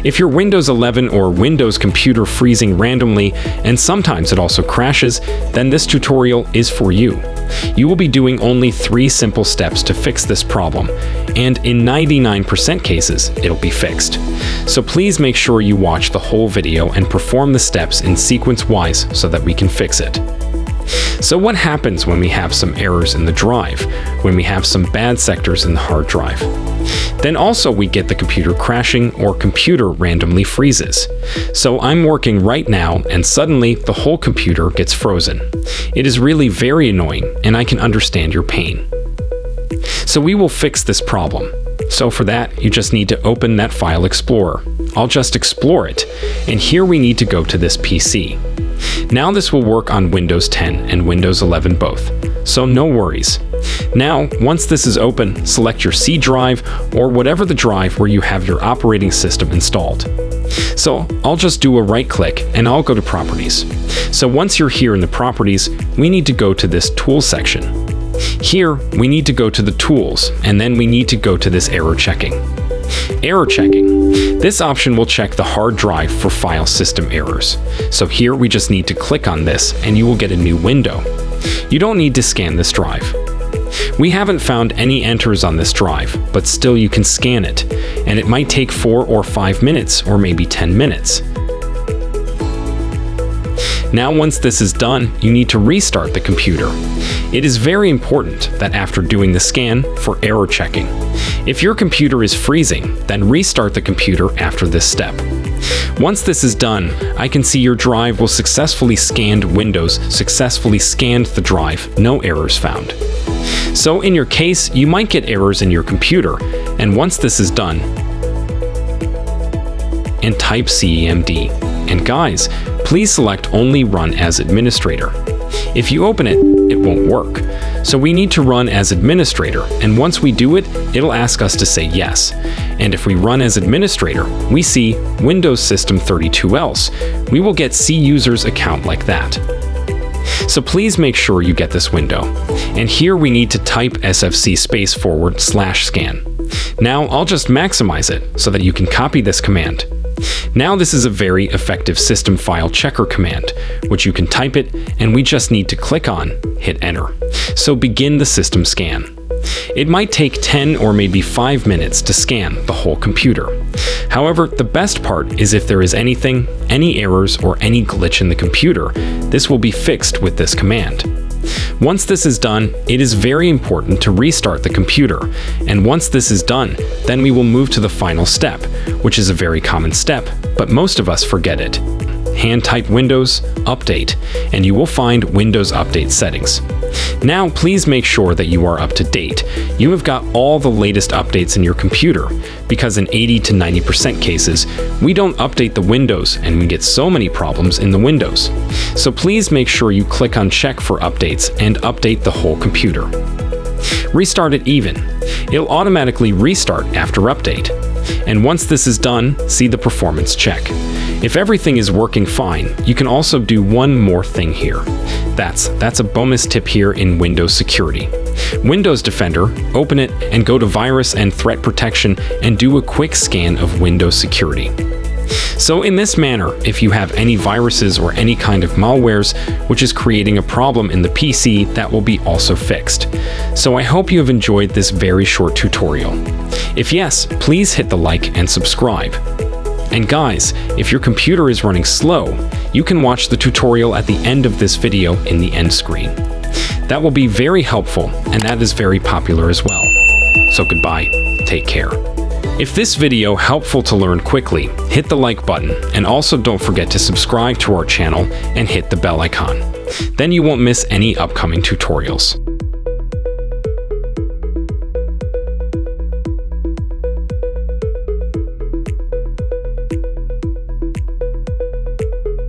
If your Windows 11 or Windows computer freezing randomly, and sometimes it also crashes, then this tutorial is for you. You will be doing only 3 simple steps to fix this problem, and in 99% cases, it'll be fixed. So please make sure you watch the whole video and perform the steps in sequence-wise so that we can fix it. So what happens when we have some errors in the drive, when we have some bad sectors in the hard drive? Then also we get the computer crashing or computer randomly freezes. So I'm working right now and suddenly the whole computer gets frozen. It is really very annoying and I can understand your pain. So we will fix this problem. So for that, you just need to open that File Explorer. I'll just explore it, and here we need to go to this PC. Now this will work on Windows 10 and Windows 11 both, so no worries. Now, once this is open, select your C drive or whatever the drive where you have your operating system installed. So I'll just do a right click and I'll go to Properties. So once you're here in the Properties, we need to go to this Tools section. Here, we need to go to the Tools, and then we need to go to this Error Checking. Error Checking. This option will check the hard drive for file system errors. So here we just need to click on this and you will get a new window. You don't need to scan this drive. We haven't found any enters on this drive, but still you can scan it, and it might take 4 or 5 minutes or maybe 10 minutes. Now once this is done, you need to restart the computer. It is very important that after doing the scan for error checking, if your computer is freezing, then restart the computer after this step. Once this is done, I can see your drive will successfully scanned Windows, successfully scanned the drive, no errors found. So in your case, you might get errors in your computer, and once this is done, and type CMD. And guys, please select only Run as Administrator. If you open it, it won't work. So we need to run as administrator, and once we do it, it'll ask us to say yes. And if we run as administrator, we see Windows System 32 else. We will get C user's account like that. So please make sure you get this window. And here we need to type sfc/scan. Now I'll just maximize it so that you can copy this command. Now this is a very effective system file checker command, which you can type it and we just need to click on, hit enter. So begin the system scan. It might take 10 or maybe 5 minutes to scan the whole computer. However, the best part is if there is anything, any errors or any glitch in the computer, this will be fixed with this command. Once this is done, it is very important to restart the computer, and once this is done, then we will move to the final step, which is a very common step, but most of us forget it. Hand type Windows, Update, and you will find Windows Update settings. Now please make sure that you are up to date. You have got all the latest updates in your computer, because in 80 to 90% cases, we don't update the Windows and we get so many problems in the Windows. So please make sure you click on check for updates and update the whole computer. Restart it even. It'll automatically restart after update. And once this is done, see the performance check. If everything is working fine, you can also do one more thing here. That's a bonus tip here in Windows Security. Windows Defender, open it and go to Virus and Threat Protection and do a quick scan of Windows Security. So in this manner, if you have any viruses or any kind of malwares which is creating a problem in the PC, that will be also fixed. So I hope you have enjoyed this very short tutorial. If yes, please hit the like and subscribe. And guys, if your computer is running slow, you can watch the tutorial at the end of this video in the end screen. That will be very helpful, and that is very popular as well. So goodbye, take care. If this video helpful to learn quickly, hit the like button, and also don't forget to subscribe to our channel and hit the bell icon. Then you won't miss any upcoming tutorials.